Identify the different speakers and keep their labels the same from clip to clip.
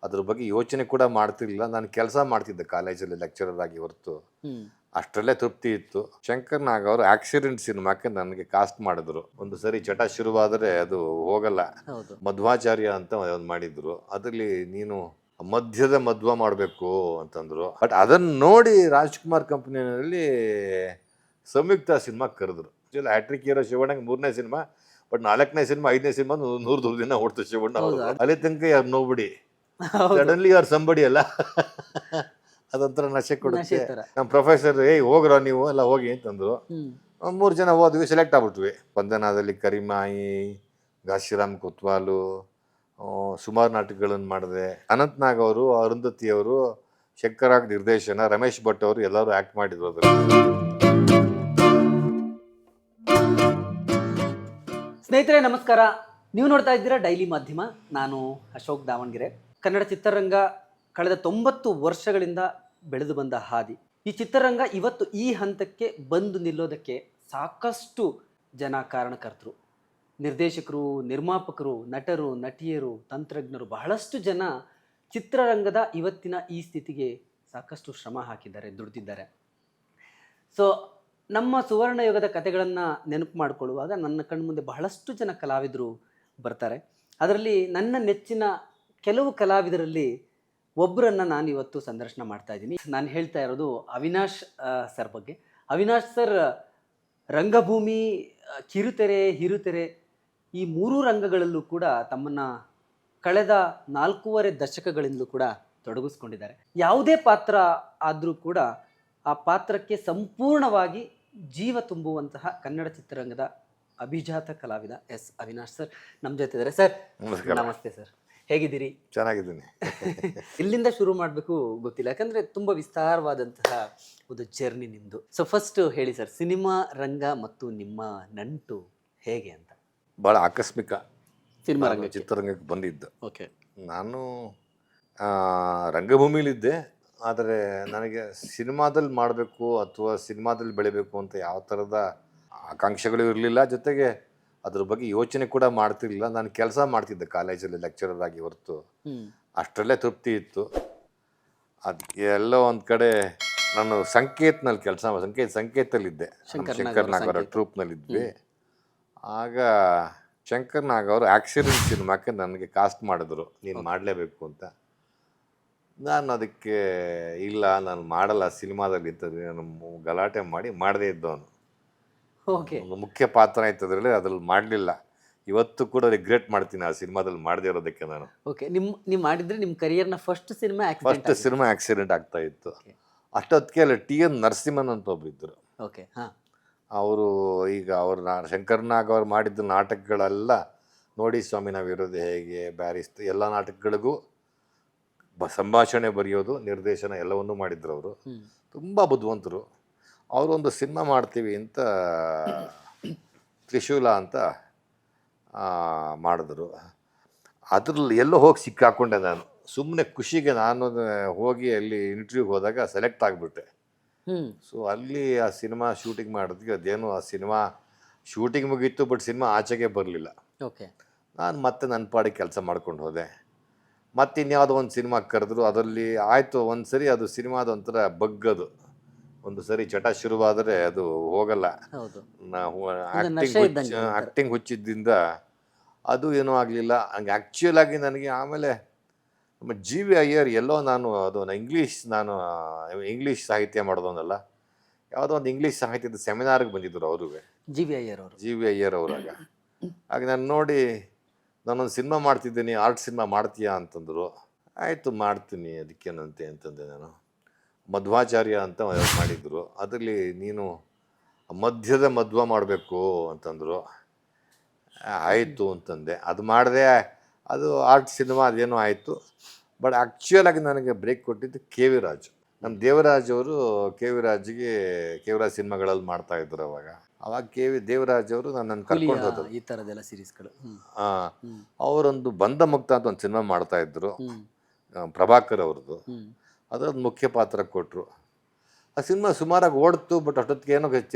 Speaker 1: ಅದ್ರ ಬಗ್ಗೆ ಯೋಚನೆ ಕೂಡ ಮಾಡ್ತಿರ್ಲಿಲ್ಲ. ನಾನು ಕೆಲಸ ಮಾಡ್ತಿದ್ದೆ ಕಾಲೇಜಲ್ಲಿ ಲೆಕ್ಚರರ್ ಆಗಿ ಹೊರತು ಅಷ್ಟರಲ್ಲೇ ತೃಪ್ತಿ ಇತ್ತು. ಶಂಕರ್ ನಾಗ್ ಅವರು ಆಕ್ಸಿಡೆಂಟ್ ಸಿನಿಮಾಕ್ಕೆ ನನಗೆ ಕಾಸ್ಟ್ ಮಾಡಿದ್ರು. ಒಂದು ಸರಿ ಚಟ ಶುರುವಾದರೆ ಅದು ಹೋಗಲ್ಲ. ಮಧ್ವಾಚಾರ್ಯ ಅಂತ ಒಂದು ಮಾಡಿದ್ರು. ಅದರಲ್ಲಿ ನೀನು ಮಧ್ಯದ ಮಧ್ವ ಮಾಡಬೇಕು ಅಂತಂದ್ರು. ಬಟ್ ಅದನ್ನ ನೋಡಿ ರಾಜ್ಕುಮಾರ್ ಕಂಪ್ನಿನಲ್ಲಿ ಸಂಯುಕ್ತ ಸಿನಿಮಾ ಕರೆದ್ರು. ಹ್ಯಾಟ್ರಿಕ್ ಹೀರೋ ಶಿವಣ್ಣಗೆ 3ನೇ ಸಿನಿಮಾ, ಬಟ್ 4ನೇ ಸಿನಿಮಾ 5ನೇ ಸಿನಿಮಾ 100 ದಿನ ಓಡ್ತು ಶಿವಣ್ಣ ಅವರು. ಅಲ್ಲಿ ತನಕ ಯಾರು ನೋಬಿಡಿ, ಸಡನ್ಲಿ ಯಾರು ಸಂಬಡಿ ಅಲ್ಲ. ಅದೊಂಥರ ನಶೆ ಕೊಡುತ್ತೆ. ನಮ್ಮ ಪ್ರೊಫೆಸರ್ ಹೋಗ್ರ ನೀವು ಎಲ್ಲ ಹೋಗಿ ಅಂತಂದ್ರು. 3 ಜನ ಹೋದ್ವಿ, ಸೆಲೆಕ್ಟ್ ಆಗ್ಬಿಟ್ವಿ. ಬಂಧನದಲ್ಲಿ ಕರಿಮಾಯಿ, ಘಾಶಿರಾಮ್ ಕೊತ್ವಾಲು, ಸುಮಾರು ನಾಟಕಗಳನ್ನು ಮಾಡಿದೆ. ಅನಂತ್ ನಾಗ್ ಅವರು, ಅರುಂಧತಿ ಅವರು, ಶಂಕರಾಗ್ ನಿರ್ದೇಶನ, ರಮೇಶ್ ಭಟ್ ಅವರು ಎಲ್ಲರೂ ಆಕ್ಟ್ ಮಾಡಿದ್ರು ಅದರಲ್ಲಿ.
Speaker 2: ಸ್ನೇಹಿತರೆ ನಮಸ್ಕಾರ, ನೀವು ನೋಡ್ತಾ ಇದ್ದೀರಾ ಡೈಲಿ ಮಾಧ್ಯಮ. ನಾನು ಅಶೋಕ್ ದಾವಣಗೆರೆ. ಕನ್ನಡ ಚಿತ್ರರಂಗ ಕಳೆದ 90 ವರ್ಷಗಳಿಂದ ಬೆಳೆದು ಬಂದ ಹಾದಿ. ಈ ಚಿತ್ರರಂಗ ಇವತ್ತು ಈ ಹಂತಕ್ಕೆ ಬಂದು ನಿಲ್ಲೋದಕ್ಕೆ ಸಾಕಷ್ಟು ಜನ ಕಾರಣಕರ್ತರು, ನಿರ್ದೇಶಕರು, ನಿರ್ಮಾಪಕರು, ನಟರು, ನಟಿಯರು, ತಂತ್ರಜ್ಞರು, ಬಹಳಷ್ಟು ಜನ ಚಿತ್ರರಂಗದ ಇವತ್ತಿನ ಈ ಸ್ಥಿತಿಗೆ ಸಾಕಷ್ಟು ಶ್ರಮ ಹಾಕಿದ್ದಾರೆ, ದುಡಿದಿದ್ದಾರೆ. ಸೊ ನಮ್ಮ ಸುವರ್ಣಯುಗದ ಕಥೆಗಳನ್ನು ನೆನಪು ಮಾಡಿಕೊಳ್ಳುವಾಗ ನನ್ನ ಕಣ್ಮುಂದೆ ಬಹಳಷ್ಟು ಜನ ಕಲಾವಿದರು ಬರ್ತಾರೆ. ಅದರಲ್ಲಿ ನನ್ನ ನೆಚ್ಚಿನ ಕೆಲವು ಕಲಾವಿದರಲ್ಲಿ ಒಬ್ಬರನ್ನು ನಾನು ಇವತ್ತು ಸಂದರ್ಶನ ಮಾಡ್ತಾ ಇದ್ದೀನಿ. ನಾನು ಹೇಳ್ತಾ ಇರೋದು ಅವಿನಾಶ್ ಸರ್ ಬಗ್ಗೆ. ಅವಿನಾಶ್ ಸರ್ ರಂಗಭೂಮಿ, ಕಿರುತೆರೆ, ಹಿರುತೆರೆ ಈ 3 ರಂಗಗಳಲ್ಲೂ ಕೂಡ ತಮ್ಮನ್ನು ಕಳೆದ 4.5 ದಶಕಗಳಿಂದಲೂ ಕೂಡ ತೊಡಗಿಸ್ಕೊಂಡಿದ್ದಾರೆ. ಯಾವುದೇ ಪಾತ್ರ ಆದರೂ ಕೂಡ ಆ ಪಾತ್ರಕ್ಕೆ ಸಂಪೂರ್ಣವಾಗಿ ಜೀವ ತುಂಬುವಂತಹ ಕನ್ನಡ ಚಿತ್ರರಂಗದ ಅಭಿಜಾತ ಕಲಾವಿದ ಎಸ್ ಅವಿನಾಶ್ ಸರ್ ನಮ್ಮ ಜೊತೆ ಇದ್ದಾರೆ. ಸರ್ ನಮಸ್ತೆ ಸರ್, ಹೇಗಿದ್ದೀರಿ?
Speaker 1: ಚೆನ್ನಾಗಿದ್ದೀನಿ.
Speaker 2: ಇಲ್ಲಿಂದ ಶುರು ಮಾಡಬೇಕು ಗೊತ್ತಿಲ್ಲ, ಯಾಕಂದರೆ ತುಂಬ ವಿಸ್ತಾರವಾದಂತಹ ಒಂದು ಜರ್ನಿ ನಿಮ್ಮದು. ಸೊ ಫಸ್ಟ್ ಹೇಳಿ ಸರ್, ಸಿನಿಮಾ ರಂಗ ಮತ್ತು ನಿಮ್ಮ ನಂಟು ಹೇಗೆ ಅಂತ.
Speaker 1: ಭಾಳ ಆಕಸ್ಮಿಕ
Speaker 2: ಸಿನಿಮಾ ರಂಗ,
Speaker 1: ಚಿತ್ರರಂಗಕ್ಕೆ ಬಂದಿದ್ದು.
Speaker 2: ಓಕೆ.
Speaker 1: ನಾನು ರಂಗಭೂಮಿಲಿದ್ದೆ, ಆದರೆ ನನಗೆ ಸಿನಿಮಾದಲ್ಲಿ ಮಾಡಬೇಕು ಅಥವಾ ಸಿನಿಮಾದಲ್ಲಿ ಬೆಳಿಬೇಕು ಅಂತ ಯಾವ ಥರದ ಆಕಾಂಕ್ಷೆಗಳು ಇರಲಿಲ್ಲ. ಜೊತೆಗೆ ಅದ್ರ ಬಗ್ಗೆ ಯೋಚನೆ ಕೂಡ ಮಾಡ್ತಿರ್ಲಿಲ್ಲ. ನಾನು ಕೆಲಸ ಮಾಡ್ತಿದ್ದೆ ಕಾಲೇಜಲ್ಲಿ ಲೆಕ್ಚರರ್ ಆಗಿ ಹೊರತು ಅಷ್ಟರಲ್ಲೇ ತೃಪ್ತಿ ಇತ್ತು. ಅದಕ್ಕೆ ಎಲ್ಲೋ ಒಂದು ಕಡೆ ನಾನು ಸಂಕೇತದಲ್ಲಿ ಸಂಕೇತಲ್ಲಿದ್ದೆ, ಶಂಕರ್ ನಾಗ್ ಅವರ ಟ್ರೂಪ್ನಲ್ಲಿದ್ವಿ. ಆಗ ಶಂಕರ್ ನಾಗ್ ಅವರು ಆಕ್ಸಿಡೆಂಟ್ ಸಿನಿಮಾಕ್ಕೆ ನನಗೆ ಕಾಸ್ಟ್ ಮಾಡಿದ್ರು, ನೀನು ಮಾಡಲೇಬೇಕು ಅಂತ. ನಾನು ಅದಕ್ಕೆ ಇಲ್ಲ, ನಾನು ಮಾಡಲ್ಲ ಸಿನಿಮಾದಲ್ಲಿ ಇರ್ತದೆ, ನಾನು ಗಲಾಟೆ ಮಾಡಿ ಮಾಡದೇ ಇದ್ದವನು. ಒಂದು ಮುಖ್ಯ ಪಾತ್ರ ಆಯ್ತು ಅದರಲ್ಲಿ, ಅದ್ರಲ್ಲಿ ಮಾಡಲಿಲ್ಲ. ಇವತ್ತು ಕೂಡ ರಿಗ್ರೆಟ್ ಮಾಡ್ತೀನಿ ಆ ಸಿನಿಮಾದಲ್ಲಿ ಮಾಡದೇ ಇರೋದಕ್ಕೆ ನಾನು.
Speaker 2: ಓಕೆ, ನೀವು ಮಾಡಿದ್ರೆ ನಿಮ್ಮ ಕರಿಯರ್ನ ಫಸ್ಟ್ ಸಿನಿಮಾ
Speaker 1: ಆಕ್ಸಿಡೆಂಟ್ ಆಗ್ತಾ ಇತ್ತು. ಅಷ್ಟೊತ್ತಿಗೆ ಅಲ್ಲಿ TN ನರಸಿಂಹನ್ ಅಂತ ಒಬ್ರು ಇದ್ದರು.
Speaker 2: ಓಕೆ.
Speaker 1: ಅವರು ಈಗ ಶಂಕರ್ ನಾಗ್ ಅವ್ರು ಮಾಡಿದ್ದ ನಾಟಕಗಳೆಲ್ಲ ನೋಡಿ ಸ್ವಾಮಿ ನಾವಿರೋದು ಹೇಗೆ, ಬ್ಯಾರಿಸ್ತು ಎಲ್ಲ ನಾಟಕಗಳಿಗೂ ಸಂಭಾಷಣೆ ಬರೆಯೋದು, ನಿರ್ದೇಶನ ಎಲ್ಲವನ್ನೂ ಮಾಡಿದ್ರು ಅವರು. ತುಂಬ ಬುದ್ಧಿವಂತರು. ಅವರೊಂದು ಸಿನಿಮಾ ಮಾಡ್ತೀವಿ ಅಂತ ತ್ರಿಶೂಲ ಅಂತ ಮಾಡಿದ್ರು. ಅದ್ರಲ್ಲಿ ಎಲ್ಲೋ ಹೋಗಿ ಸಿಕ್ಕಾಕೊಂಡೆ ನಾನು. ಸುಮ್ಮನೆ ಖುಷಿಗೆ ನಾನು ಹೋಗಿ ಅಲ್ಲಿ ಇಂಟರ್ವ್ಯೂಗೆ ಹೋದಾಗ ಸೆಲೆಕ್ಟ್ ಆಗಿಬಿಟ್ಟೆ. ಸೊ ಅಲ್ಲಿ ಆ ಸಿನಿಮಾ ಶೂಟಿಂಗ್ ಮಾಡಿದ್ವಿ. ಅದೇನು ಆ ಸಿನಿಮಾ ಶೂಟಿಂಗ್ ಮುಗೀತು, ಬಟ್ ಸಿನಿಮಾ ಆಚೆಗೆ ಬರಲಿಲ್ಲ.
Speaker 2: ಓಕೆ. ನಾನು
Speaker 1: ಮತ್ತೆ ನನ್ನ ಪಾಡಿಗೆ ಕೆಲಸ ಮಾಡ್ಕೊಂಡು ಹೋದೆ. ಮತ್ತು ಇನ್ಯಾವುದೋ ಒಂದು ಸಿನಿಮಾ ಕರೆದ್ರು. ಅದರಲ್ಲಿ ಆಯಿತು, ಒಂದು ಸರಿ ಅದು ಸಿನಿಮಾದ ಒಂಥರ ಬಗ್ಗದು. ಒಂದು ಸರಿ ಚಟ ಶುರುವಾದರೆ ಅದು ಹೋಗಲ್ಲ. ನಾವು ಆ್ಯಕ್ಟಿಂಗ್ ಹುಚ್ಚಿದ್ದರಿಂದ ಅದು ಏನೂ ಆಗಲಿಲ್ಲ. ಹಂಗೆ ಆ್ಯಕ್ಚುಯಲ್ ಆಗಿ ನನಗೆ ಆಮೇಲೆ ನಮ್ಮ GV ಅಯ್ಯರ್ ಎಲ್ಲೋ ನಾನು ಇಂಗ್ಲೀಷ್ ಸಾಹಿತ್ಯ ಮಾಡೋದೊಂದಲ್ಲ, ಯಾವುದೋ ಒಂದು ಇಂಗ್ಲೀಷ್ ಸಾಹಿತ್ಯದ ಸೆಮಿನಾರ್ಗೆ ಬಂದಿದ್ದರು ಅವರು, GV ಅಯ್ಯರ್ ಅವರಾಗ. ಆಗ ನಾನು ನೋಡಿ, ನಾನೊಂದು ಸಿನಿಮಾ ಮಾಡ್ತಿದ್ದೀನಿ, ಆರ್ಟ್ ಸಿನಿಮಾ ಮಾಡ್ತೀಯಾ ಅಂತಂದರು. ಆಯಿತು ಮಾಡ್ತೀನಿ, ಅದಕ್ಕೇನಂತೆ ಅಂತಂದೆ ನಾನು. ಮಧ್ವಾಚಾರ್ಯ ಅಂತ ಮಾಡಿದ್ರು. ಅದರಲ್ಲಿ ನೀನು ಮಧ್ಯದ ಮಧ್ವ ಮಾಡಬೇಕು ಅಂತಂದರು. ಆಯಿತು ಅಂತಂದೆ, ಅದು ಮಾಡಿದೆ. ಅದು ಆರ್ಟ್ ಸಿನಿಮಾ ಅದೇನೋ ಆಯಿತು. ಬಟ್ ಆ್ಯಕ್ಚುಯಲಾಗಿ ನನಗೆ ಬ್ರೇಕ್ ಕೊಟ್ಟಿದ್ದು KV ರಾಜ್. ನಮ್ಮ ದೇವರಾಜ್ ಅವರು ಕೆ ವಿ ರಾಜ್ ಸಿನಿಮಾಗಳಲ್ಲಿ ಮಾಡ್ತಾಯಿದ್ರು. ಅವಾಗ ದೇವರಾಜ್ ಅವರು ನನ್ನನ್ನು ಕರ್ಕೊಂಡು ಹೋದರು.
Speaker 2: ಈ ಥರದ್ದೆಲ್ಲ ಸೀರೀಸ್ಗಳು.
Speaker 1: ಅವರೊಂದು ಬಂಧ ಮುಕ್ತ ಅಂತ ಒಂದು ಸಿನಿಮಾ ಮಾಡ್ತಾಯಿದ್ರು, ಪ್ರಭಾಕರ್ ಅವ್ರದ್ದು. ಅದರದ್ದು ಮುಖ್ಯ ಪಾತ್ರ ಕೊಟ್ಟರು. ಆ ಸಿನಿಮಾ ಸುಮಾರಾಗಿ ಓಡ್ತು. ಬಟ್ ಅಷ್ಟೊತ್ತಿಗೆ ಏನೋ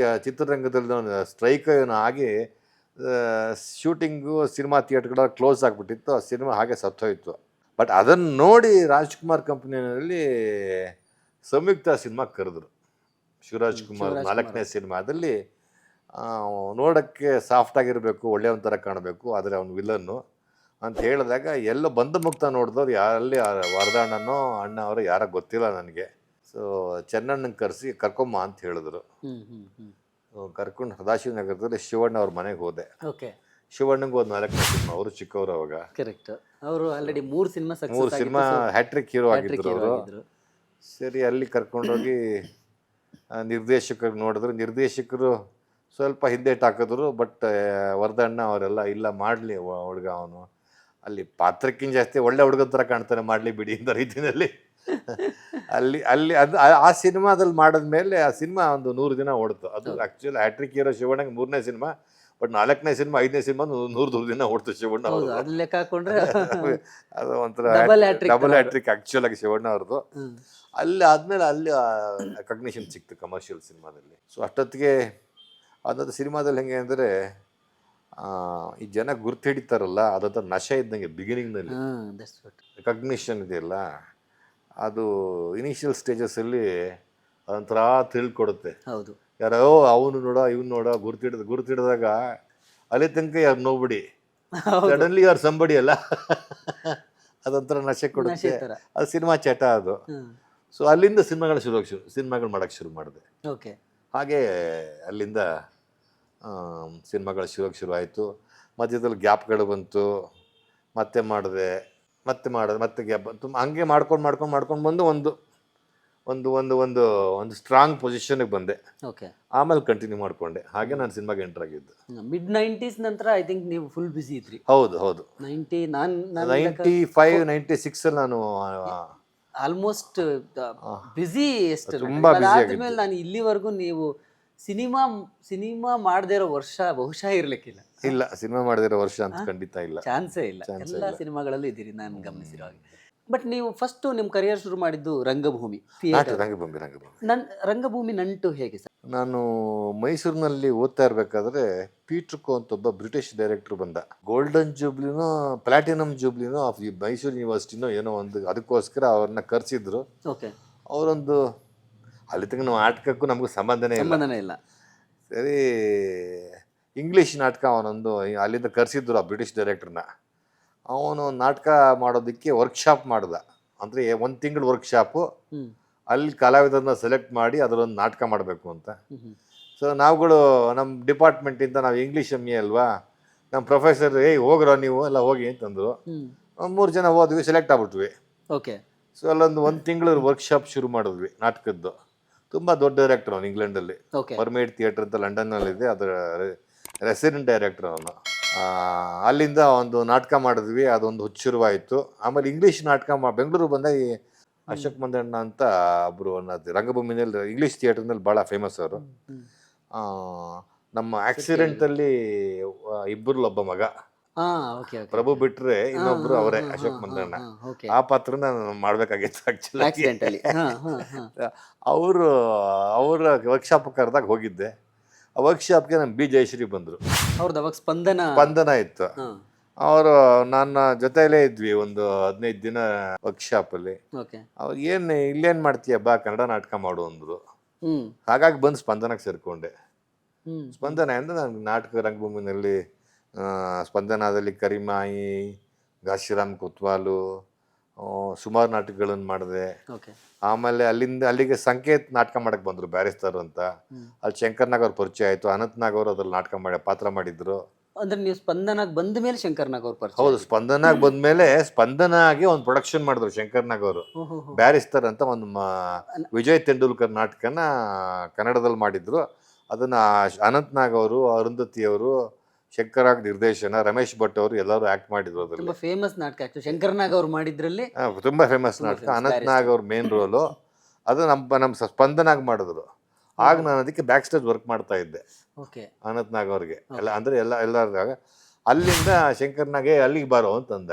Speaker 1: ಚಿತ್ರರಂಗದಲ್ಲಿ ಸ್ಟ್ರೈಕ್ ಏನೋ ಆಗಿ ಶೂಟಿಂಗು ಸಿನಿಮಾ ಥಿಯೇಟ್ರ್ಗಳ ಕ್ಲೋಸ್ ಆಗಿಬಿಟ್ಟಿತ್ತು. ಆ ಸಿನಿಮಾ ಹಾಗೆ ಸತ್ತೋಯ್ತು. ಬಟ್ ಅದನ್ನು ನೋಡಿ ರಾಜ್ಕುಮಾರ್ ಕಂಪ್ನಿಯಲ್ಲಿ ಸಂಯುಕ್ತ ಸಿನಿಮಾ ಕರೆದ್ರು. ಶಿವರಾಜ್ ಕುಮಾರ್ 4ನೇ ಸಿನಿಮಾದಲ್ಲಿ ನೋಡೋಕ್ಕೆ ಸಾಫ್ಟ್ ಆಗಿರಬೇಕು, ಒಳ್ಳೆಯ ಒಂಥರ ಕಾಣಬೇಕು, ಆದರೆ ಅವನು ವಿಲನ್ನು ಅಂತ ಹೇಳಿದಾಗ ಎಲ್ಲ ಬಂದ ಮುಕ್ತ ನೋಡಿದವ್ರು ಯಾರಲ್ಲಿ ವರದಣ್ಣನೋ ಅಣ್ಣ ಅವರು ಯಾರ ಗೊತ್ತಿಲ್ಲ ನನಗೆ. ಸೊ ಚೆನ್ನಣ್ಣನ ಕರ್ಕೊಂಬ ಅಂತ ಹೇಳಿದ್ರು. ಕರ್ಕೊಂಡು ಸದಾಶಿವನಗರದಲ್ಲಿ ಶಿವಣ್ಣ ಅವ್ರ ಮನೆಗೆ ಹೋದೆ. ಶಿವಣ್ಣಂಗೆ ಒಂದು 4ನೇ ಸಿನಿಮಾ, ಅವರು ಚಿಕ್ಕವರು ಅವಾಗ.
Speaker 2: ಕರೆಕ್ಟ್. ಅವರು ಆಲ್ರೆಡಿ 3
Speaker 1: ಸಿನಿಮಾ ಹ್ಯಾಟ್ರಿಕ್ ಹೀರೋ ಆಗಿದ್ರು ಅವರು. ಸರಿ, ಅಲ್ಲಿ ಕರ್ಕೊಂಡೋಗಿ ನಿರ್ದೇಶಕರು ನೋಡಿದ್ರು. ನಿರ್ದೇಶಕರು ಸ್ವಲ್ಪ ಹಿಂದೇಟು ಹಾಕಿದ್ರು. ಬಟ್ ವರದಣ್ಣ ಅವರೆಲ್ಲ ಇಲ್ಲ, ಮಾಡಲಿ ಹುಡುಗ, ಅವನು ಅಲ್ಲಿ ಪಾತ್ರಕ್ಕಿಂತ ಜಾಸ್ತಿ ಒಳ್ಳೆ ಹುಡುಗ ಥರ ಕಾಣ್ತಾನೆ, ಮಾಡಲಿ ಬಿಡಿ ಅಂತ ರೀತಿಯಲ್ಲಿ ಅಲ್ಲಿ ಅಲ್ಲಿ ಅದು ಆ ಸಿನಿಮಾದಲ್ಲಿ ಮಾಡಿದ್ಮೇಲೆ ಆ ಸಿನಿಮಾ ಒಂದು 100 ದಿನ ಓಡ್ತು. ಅದು ಆ್ಯಕ್ಚುಲಿ ಹ್ಯಾಟ್ರಿಕ್ ಹೀರೋ ಶಿವಣ್ಣಗೆ 3ನೇ ಸಿನಿಮಾ, ಬಟ್ 4ನೇ ಸಿನಿಮಾ 5ನೇ ಸಿನಿಮಾ 100 ದಿನ ಓಡ್ತು ಶಿವಣ್ಣ ಅವರು.
Speaker 2: ಲೆಕ್ಕ ಹಾಕೊಂಡ್ರೆ
Speaker 1: ಅದು ಒಂಥರ ಡಬಲ್ ಹ್ಯಾಟ್ರಿಕ್ ಆ್ಯಕ್ಚುಲ್ ಆಗಿ ಶಿವಣ್ಣ ಅವ್ರದ್ದು. ಅಲ್ಲಿ ಆದಮೇಲೆ ಅಲ್ಲಿ ರೆಕಗ್ನಿಷನ್ ಸಿಕ್ತು ಕಮರ್ಷಿಯಲ್ ಸಿನಿಮಾದಲ್ಲಿ. ಸೊ ಅಷ್ಟೊತ್ತಿಗೆ ಅದಂಥ ಸಿನಿಮಾದಲ್ಲಿ ಹೆಂಗೆ ಅಂದರೆ ಈ ಜನ ಗುರ್ತು ಹಿಡಿತಾರಲ್ಲ, ಅದಂಥ ನಶೆ ಇದ್ದಂಗೆ ಬಿಗಿನಿಂಗ್ನಲ್ಲಿ ರೆಕಗ್ನಿಷನ್ ಇದೆಯಲ್ಲ, ಅದು ಇನಿಷಿಯಲ್ ಸ್ಟೇಜಸ್ಸಲ್ಲಿ ಅದೊಂಥರ ತಿಳ್ಕೊಡುತ್ತೆ.
Speaker 2: ಹೌದು,
Speaker 1: ಯಾರೋ ಅವನು ನೋಡೋ ಇವ್ನು ನೋಡೋ ಗುರ್ತಿಡಿದಾಗ ಅಲ್ಲಿ ತನಕ ಯಾರು ನೋಡ್ಬಿಡಿ, ಸಡನ್ಲಿ ಯಾರು ಸಂಬಡಿ ಅಲ್ಲ, ಅದೊಂಥರ ನಶೆ ಕೊಡುತ್ತೆ. ಅದು ಸಿನಿಮಾ ಚಟ ಅದು. ಸೊ ಅಲ್ಲಿಂದ ಸಿನಿಮಾಗಳು ಮಾಡೋಕ್ಕೆ ಶುರು ಮಾಡಿದೆ. ಹಾಗೆ ಅಲ್ಲಿಂದ ಸಿನಿಮಾಗಳು ಶುರು ಆಯಿತು. ಮಧ್ಯದಲ್ಲಿ ಗ್ಯಾಪ್ಗಳು ಬಂತು, ಮತ್ತೆ ಮಾಡಿದೆ, ಮತ್ತೆ ಗ್ಯಾಪ್ ಬಂತು. ಹಂಗೆ ಮಾಡ್ಕೊಂಡು ಬಂದು ಒಂದು ಸ್ಟ್ರಾಂಗ್ ಪೊಸಿಷನ್ಗೆ ಬಂದೆ. ಆಮೇಲೆ ಕಂಟಿನ್ಯೂ ಮಾಡಿಕೊಂಡೆ. ಹಾಗೆ ನಾನು ಸಿನಿಮಾಗೆ ಎಂಟರ್ ಆಗಿದ್ದು
Speaker 2: ಮಿಡ್ 90s ನಂತರ. ಐ ಥಿಂಕ್ ನೀವು ಫುಲ್ ಬಿಸಿ ಇದ್ರಿ.
Speaker 1: ಹೌದು
Speaker 2: 95,
Speaker 1: 96 ನಾನು
Speaker 2: ಆಲ್ಮೋಸ್ಟ್ ಬಿಸಿ.
Speaker 1: ತುಂಬಾ ಬಿಸಿ
Speaker 2: ಆದ್ಮೇಲೆ ನಾನು ಇಲ್ಲಿವರೆಗೂ ನೀವು ಸಿನಿಮಾ ಮಾಡದೇ ಇರೋ ವರ್ಷ ಬಹುಶಃ ಇರ್ಲಿಕ್ಕಿಲ್ಲ.
Speaker 1: ಇಲ್ಲ, ಸಿನಿಮಾ ಮಾಡದಿರೋ ವರ್ಷ ಅಂತ ಖಂಡಿತ ಇಲ್ಲ,
Speaker 2: ಚಾನ್ಸೇ ಇಲ್ಲ. ಎಲ್ಲ ಸಿನಿಮಾಗಳಲ್ಲೂ ಇದ್ದೀರಿ ನಾನು ಗಮನಿಸಿರೋ ಹಾಗೆ. ಬಟ್ ನೀವು ಫಸ್ಟ್ ನಿಮ್ಮ ಕರಿಯರ್ ಶುರು ಮಾಡಿದ್ದು ರಂಗಭೂಮಿ. ರಂಗಭೂಮಿ ನಂಟು ಹೇಗೆ ಸರ್?
Speaker 1: ನಾನು ಮೈಸೂರಿನಲ್ಲಿ ಓದ್ತಾ ಇರಬೇಕಾದ್ರೆ ಪೀಟ್ರುಕೋ ಅಂತ ಒಬ್ಬ ಬ್ರಿಟಿಷ್ ಡೈರೆಕ್ಟರ್ ಬಂದ. ಗೋಲ್ಡನ್ ಜೂಬ್ಲಿನೋ ಪ್ಲಾಟಿನಮ್ ಜೂಬ್ಲಿನೋ ಆಫ್ ಮೈಸೂರು ಯೂನಿವರ್ಸಿಟಿನೋ ಏನೋ ಒಂದು, ಅದಕ್ಕೋಸ್ಕರ ಅವ್ರನ್ನ ಕರೆಸಿದ್ರು. ಅವರೊಂದು ಅಲ್ಲಿ ತನಕ ನಾವು ನಾಟಕಕ್ಕೂ ನಮಗೂ ಸಂಬಂಧನೇ ಇಲ್ಲ. ಸರಿ, ಇಂಗ್ಲೀಷ್ ನಾಟಕ ಅವನೊಂದು ಅಲ್ಲಿಂದ ಕರೆಸಿದ್ರು ಆ ಬ್ರಿಟಿಷ್ ಡೈರೆಕ್ಟ್ರನ್ನ. ಅವನು ನಾಟಕ ಮಾಡೋದಕ್ಕೆ ವರ್ಕ್ಶಾಪ್ ಮಾಡ್ದ. ಅಂದರೆ 1 ತಿಂಗಳು ವರ್ಕ್ಶಾಪು. ಅಲ್ಲಿ ಕಲಾವಿದರನ್ನ ಸೆಲೆಕ್ಟ್ ಮಾಡಿ ಅದರೊಂದು ನಾಟಕ ಮಾಡಬೇಕು ಅಂತ. ಸೊ ನಾವುಗಳು ನಮ್ಮ ಡಿಪಾರ್ಟ್ಮೆಂಟಿಂದ, ನಾವು ಇಂಗ್ಲೀಷ್ ಎಮ್ ಎ ಅಲ್ವಾ, ನಮ್ಮ ಪ್ರೊಫೆಸರ್ ಹೋಗ್ರೋ ನೀವು ಎಲ್ಲ ಹೋಗಿ ಅಂತಂದರು. 3 ಜನ ಹೋದ್ವಿ, ಸೆಲೆಕ್ಟ್ ಆಗ್ಬಿಟ್ವಿ. ಸೊ ಅಲ್ಲೊಂದು 1 ತಿಂಗಳು ವರ್ಕ್ಶಾಪ್ ಶುರು ಮಾಡಿದ್ವಿ ನಾಟಕದ್ದು. ತುಂಬ ದೊಡ್ಡ ಡೈರೆಕ್ಟರ್ ಅವನು, ಇಂಗ್ಲೆಂಡಲ್ಲಿ ಪರ್ಮೇಡ್ ಥಿಯೇಟರ್ ಅಂತ ಲಂಡನ್ನಲ್ಲಿದೆ, ಅದರ ರೆಸಿಡೆಂಟ್ ಡೈರೆಕ್ಟರ್ ಅವನು. ಅಲ್ಲಿಂದ ಒಂದು ನಾಟಕ ಮಾಡಿದ್ವಿ, ಅದೊಂದು ಹುಚ್ಚುರುವಾಯಿತು. ಆಮೇಲೆ ಇಂಗ್ಲೀಷ್ ನಾಟಕ ಬೆಂಗಳೂರು ಬಂದ ಈ ಅಶೋಕ್ ಮಂದಣ್ಣ ಅಂತ ಒಬ್ಬರು ರಂಗಭೂಮಿನಲ್ಲಿ ಇಂಗ್ಲೀಷ್ ಥಿಯೇಟರ್ನಲ್ಲಿ ಭಾಳ ಫೇಮಸ್ ಅವರು. ನಮ್ಮ ಆಕ್ಸಿಡೆಂಟಲ್ಲಿ ಒಬ್ಬ ಮಗ ಪ್ರಭು ಬಿಟ್ರೆ ಇನ್ನೊಬ್ರು ಅವರೇ ಅಶೋಕ್ ಮಂದಣ್ಣ. ಆ ಪಾತ್ರನ ಮಾಡ್ಬೇಕಾಗಿತ್ತು ಆಕ್ಚುಲಿ. ಅವರ ವರ್ಕ್ಶಾಪ್ ಕರೆದಾಗ ಹೋಗಿದ್ದೆ. ಆ ವರ್ಕ್ಶಾಪ್ಗೆ ನಮ್ಮ ಬಿ ಜಯಶ್ರೀ ಬಂದರು. ಸ್ಪಂದನ ಇತ್ತು. ಅವರು ನನ್ನ ಜೊತೆಯಲ್ಲೇ ಇದ್ವಿ ಒಂದು 15 ದಿನ ವರ್ಕ್ಶಾಪಲ್ಲಿ. ಅವ್ರು ಇಲ್ಲೇನು ಮಾಡ್ತೀಯ ಬಾ, ಕನ್ನಡ ನಾಟಕ ಮಾಡು ಅಂದರು. ಹಾಗಾಗಿ ಬಂದು ಸ್ಪಂದನಕ್ಕೆ ಸೇರಿಕೊಂಡೆ. ಸ್ಪಂದನ ಅಂದರೆ ನನಗೆ ನಾಟಕ ರಂಗಭೂಮಿನಲ್ಲಿ ಸ್ಪಂದನದಲ್ಲಿ ಕರಿಮಾಯಿ, ಘಾಶಿರಾಮ್ ಕೊತ್ವಾಲು, ಸುಮಾರು ನಾಟಕಗಳನ್ನು ಮಾಡಿದೆ. ಆಮೇಲೆ ಅಲ್ಲಿಗೆ ಸಂಕೇತ್ ನಾಟಕ ಮಾಡಕ್ಕೆ ಬಂದರು, ಬ್ಯಾರಿಸ್ಟರ್ ಅಂತ. ಅಲ್ಲಿ ಶಂಕರ್ನಾಗ್ ಅವ್ರ ಪರಿಚಯ ಆಯಿತು. ಅನಂತ್ನಾಗ್ ಅವರು ಅದ್ರಲ್ಲಿ ನಾಟಕ ಪಾತ್ರ ಮಾಡಿದ್ರು.
Speaker 2: ಅಂದ್ರೆ ನೀವು ಸ್ಪಂದನಾಗ್ ಬಂದ ಮೇಲೆ ಶಂಕರ್ನಾಗ್ ಅವ್ರ ಪರಿಚಯ?
Speaker 1: ಹೌದು, ಸ್ಪಂದನಾಗ್ ಬಂದ್ಮೇಲೆ ಸ್ಪಂದನಾಗೆ ಒಂದು ಪ್ರೊಡಕ್ಷನ್ ಮಾಡಿದ್ರು ಶಂಕರ್ನಾಗ್ ಅವರು. ಬ್ಯಾರಿಸ್ಟರ್ ಅಂತ ಒಂದು ವಿಜಯ್ ತೆಂಡೂಲ್ಕರ್ ನಾಟಕನ ಕನ್ನಡದಲ್ಲಿ ಮಾಡಿದ್ರು. ಅದನ್ನ ಅನಂತ್ನಾಗ್ ಅವರು, ಅರುಂಧತಿ ಅವರು, ಶಂಕರಾಗ್ ನಿರ್ದೇಶನ, ರಮೇಶ್ ಭಟ್ ಅವರು ಎಲ್ಲರೂ ಆಕ್ಟ್ ಮಾಡಿದ್ರು.
Speaker 2: ಅದರಲ್ಲಿ ಫೇಮಸ್ ನಾಟಕ ಶಂಕರ್ನಾಗ್ ಅವ್ರು ಮಾಡಿದ್ರಲ್ಲಿ
Speaker 1: ತುಂಬಾ ಫೇಮಸ್ ನಾಟಕ. ಅನಂತ್ನಾಗ್ ಅವ್ರ ಮೇನ್ ರೋಲು. ಅದು ನಮ್ಮ ಸ್ಪಂದನಾಗ್ ಮಾಡಿದ್ರು. ಆಗ ನಾನು ಅದಕ್ಕೆ ಬ್ಯಾಕ್ ಸ್ಟೇಜ್ ವರ್ಕ್ ಮಾಡ್ತಾ ಇದ್ದೆ ಅನಂತ್ನಾಗ್ ಅವ್ರಿಗೆ ಎಲ್ಲ. ಅಂದ್ರೆ ಎಲ್ಲರಿಗಾಗ ಅಲ್ಲಿಂದ ಶಂಕರ್ನಾಗೆ ಅಲ್ಲಿಗೆ ಬಾರೋ ಅಂತಂದ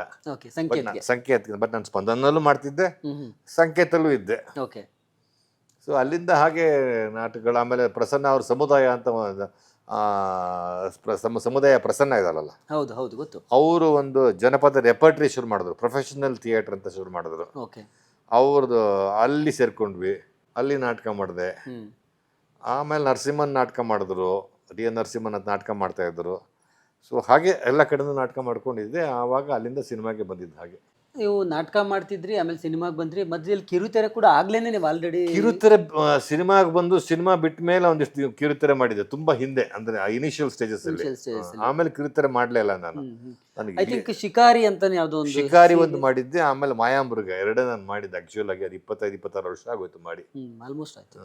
Speaker 1: ಸಂಕೇತ್. ಬಟ್ ನಾನು ಸ್ಪಂದನಲ್ಲೂ ಮಾಡ್ತಿದ್ದೆ, ಸಂಕೇತಲ್ಲೂ ಇದ್ದೆ. ಸೊ ಅಲ್ಲಿಂದ ಹಾಗೆ ನಾಟಕಗಳು. ಆಮೇಲೆ ಪ್ರಸನ್ನ ಅವ್ರ ಸಮುದಾಯ ಅಂತ ಸಮುದಾಯ ಪ್ರಸನ್ನ ಇದಾರಲ್ಲ,
Speaker 2: ಹೌದು ಹೌದು ಗೊತ್ತು.
Speaker 1: ಅವರು ಒಂದು ಜನಪದ ರೆಪರ್ಟ್ರಿ ಶುರು ಮಾಡಿದ್ರು, ಪ್ರೊಫೆಷನಲ್ ಥಿಯೇಟರ್ ಅಂತ ಶುರು ಮಾಡಿದ್ರು.
Speaker 2: ಓಕೆ.
Speaker 1: ಅವ್ರದ್ದು ಅಲ್ಲಿ ಸೇರ್ಕೊಂಡ್ವಿ, ಅಲ್ಲಿ ನಾಟಕ ಮಾಡಿದೆ.
Speaker 2: ಹ್ಮ್.
Speaker 1: ಆಮೇಲೆ ನರಸಿಂಹನ್ ನಾಟಕ ಮಾಡಿದ್ರು, ಡಿ ಎನ್ ನರಸಿಂಹನ್ ಅಂತ ನಾಟಕ ಮಾಡ್ತಾಯಿದ್ರು. ಸೊ ಹಾಗೆ ಎಲ್ಲ ಕಡೆನೂ ನಾಟಕ ಮಾಡ್ಕೊಂಡಿದ್ದೆ. ಆವಾಗ ಅಲ್ಲಿಂದ ಸಿನಿಮಾಗೆ ಬಂದಿದ್ದು. ಹಾಗೆ
Speaker 2: ನೀವು ನಾಟಕ ಮಾಡ್ತಿದ್ರಿ, ಆಮೇಲೆ ಸಿನಿಮಾಗೆ ಬಂದ್ರಿ, ಮಧ್ಯದಲ್ಲಿ ಕಿರುತೆರೆ ಕೂಡ ಆಗ್ಲೇನೆ ನೀವು ಆಲ್ರೆಡಿ.
Speaker 1: ಕಿರುತೆರೆ ಸಿನಿಮಾಗೆ ಬಂದು ಸಿನಿಮಾ ಬಿಟ್ಟ ಮೇಲೆ ಒಂದಿಷ್ಟು ಕಿರುತೆರೆ ಮಾಡಿದ್ದೆ, ತುಂಬಾ ಹಿಂದೆ, ಅಂದ್ರೆ ಇನಿಷಿಯಲ್ ಸ್ಟೇಜಸ್ ಅಲ್ಲಿ. ಆಮೇಲೆ ಕಿರುತೆರೆ ಮಾಡ್ಲೇ ಇಲ್ಲ ನಾನು.
Speaker 2: ಐ
Speaker 1: ನನಗೆ
Speaker 2: ಥಿಂಕ್ ಶಿಕಾರಿ ಅಂತಾನೆ ಯಾವ್ದೋ ಒಂದು
Speaker 1: ಶಿಕಾರಿ ಒಂದು ಮಾಡಿದ್ದೆ, ಆಮೇಲೆ ಮಾಯಾಮೃಗ ಎರಡೇ ನಾನು ಮಾಡಿದ್ದೆ. ಆಕ್ಚುಲ್ ಆಗಿ ಅದು 25-26 ವರ್ಷ ಆಗೋಯ್ತು ಮಾಡಿ.
Speaker 2: ಆಲ್ಮೋಸ್ಟ್ ಆಯ್ತು.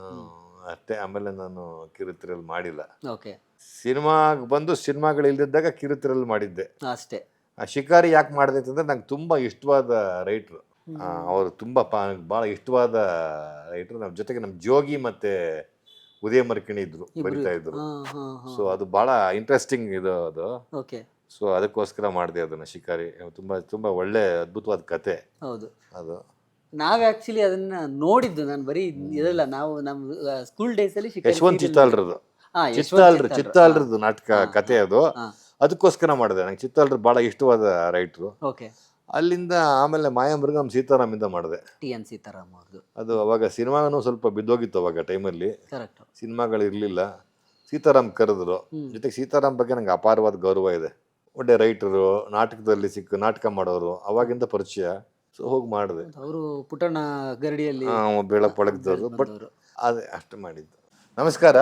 Speaker 1: ಅಷ್ಟೇ. ಆಮೇಲೆ ನಾನು ಕಿರುತೆರೆಯಲ್ಲಿ ಮಾಡಿಲ್ಲ.
Speaker 2: ಓಕೆ.
Speaker 1: ಸಿನಿಮಾಗೆ ಬಂದು ಸಿನಿಮಾಗಳು ಇಲ್ದಿದ್ದಾಗ ಕಿರುತೆರೆಯಲ್ಲಿ ಮಾಡಿದ್ದೆ
Speaker 2: ಅಷ್ಟೇ.
Speaker 1: ಆ ಶಿಕಾರಿ ಯಾಕೆ ಮಾಡಿದೆ ಅಂತಂದ್ರೆ ನಂಗೆ ತುಂಬ ಇಷ್ಟವಾದ ರೈಟ್ರು. ಅವರು ತುಂಬ ಭಾಳ ಇಷ್ಟವಾದ ರೈಟ್ರು. ನಮ್ಮ ಜೊತೆಗೆ ನಮ್ಮ ಜೋಗಿ ಮತ್ತು ಉದಯ ಮರ್ಕಿಣಿ ಇದ್ರು, ಬರಿತಾ ಇದ್ರು. ಸೊ ಅದು ಭಾಳ ಇಂಟ್ರೆಸ್ಟಿಂಗ್ ಇದು ಅದು.
Speaker 2: ಓಕೆ.
Speaker 1: ಸೊ ಅದಕ್ಕೋಸ್ಕರ ಮಾಡಿದೆ ಅದನ್ನು. ಶಿಕಾರಿ ತುಂಬ ತುಂಬ ಒಳ್ಳೆ ಅದ್ಭುತವಾದ ಕತೆ
Speaker 2: ಹೌದು.
Speaker 1: ಅದು.
Speaker 2: ನಾವ್ ಆಕ್ಚುಲಿ ಅದನ್ನ ನೋಡಿದ್ದು, ನಾನು ಬರೀ ಇದೆಲ್ಲ ನಾವು ನಮ್ಮ ಸ್ಕೂಲ್ ಡೇಸ್ ಅಲ್ಲಿ
Speaker 1: ಯಶವಂತ್ ಚಿತ್ತಾಲ್ರದ್ದು, ಚಿತ್ತಾಲ್ರದ್ದು ನಾಟಕ ಕತೆ ಅದು. ಅದಕ್ಕೋಸ್ಕರ ಮಾಡಿದೆ. ನಂಗೆ ಚಿತ್ತಾಲ್ರ ಭಾಳ ಇಷ್ಟವಾದ ರೈಟ್ರು.
Speaker 2: ಓಕೆ.
Speaker 1: ಅಲ್ಲಿಂದ ಆಮೇಲೆ ಮಾಯಾಮೃಗ ನಮ್ಮ ಸೀತಾರಾಮಿಂದ ಮಾಡಿದೆ,
Speaker 2: TN ಸೀತಾರಾಮ್ ಅವ್ರದ್ದು.
Speaker 1: ಅದು ಅವಾಗ ಸಿನಿಮಾನು ಸ್ವಲ್ಪ ಬಿದ್ದೋಗಿತ್ತು ಅವಾಗ ಟೈಮಲ್ಲಿ,
Speaker 2: ಕರೆಕ್ಟ್.
Speaker 1: ಸಿನಿಮಾಗಳು ಇರಲಿಲ್ಲ. ಸೀತಾರಾಮ್ ಕರೆದ್ರು. ಜೊತೆಗೆ ಸೀತಾರಾಮ್ ಬಗ್ಗೆ ನಂಗೆ ಅಪಾರವಾದ ಗೌರವ ಇದೆ. ಒಳ್ಳೆ ರೈಟರು, ನಾಟಕದಲ್ಲಿ ನಾಟಕ ಮಾಡೋರು, ಅವಾಗಿಂದ ಪರಿಚಯ. ಸೊ ಹೋಗಿ ಮಾಡಿದೆ.
Speaker 2: ಅವರು ಪುಟ್ಟಣ್ಣ ಗರಡಿಯಲ್ಲಿ
Speaker 1: ಬೆಳಪಳಗ್ದವರು. ಬಟ್ ಅದೇ ಅಷ್ಟು ಮಾಡಿದ್ದು. ನಮಸ್ಕಾರ.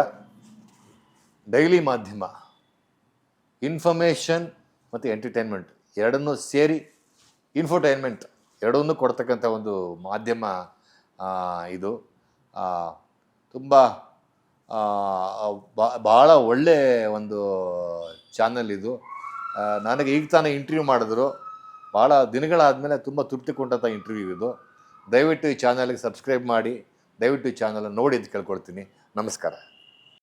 Speaker 1: ಡೈಲಿ ಮಾಧ್ಯಮ ಇನ್ಫಾರ್ಮೇಷನ್ ಮತ್ತು ಎಂಟರ್ಟೈನ್ಮೆಂಟ್ ಎರಡನ್ನೂ ಸೇರಿ, ಇನ್ಫೋಟೈನ್ಮೆಂಟ್ ಎರಡನ್ನೂ ಕೊಡ್ತಕ್ಕಂಥ ಒಂದು ಮಾಧ್ಯಮ ಇದು. ತುಂಬ ಭಾಳ ಒಳ್ಳೆ ಒಂದು ಚಾನಲ್ ಇದು. ನನಗೆ ಈಗ ತಾನೇ ಇಂಟರ್ವ್ಯೂ ಮಾಡಿದ್ರು, ಭಾಳ ದಿನಗಳಾದಮೇಲೆ ತುಂಬ ತೃಪ್ತಿ ಕೊಂಡಂಥ ಇಂಟರ್ವ್ಯೂ ಇದು. ದಯವಿಟ್ಟು ಈ ಚಾನಲ್ಗೆ ಸಬ್ಸ್ಕ್ರೈಬ್ ಮಾಡಿ, ದಯವಿಟ್ಟು ಈ ಚಾನಲ್ ನೋಡಿ ಅಂತ ಕೇಳ್ಕೊಳ್ತೀನಿ. ನಮಸ್ಕಾರ.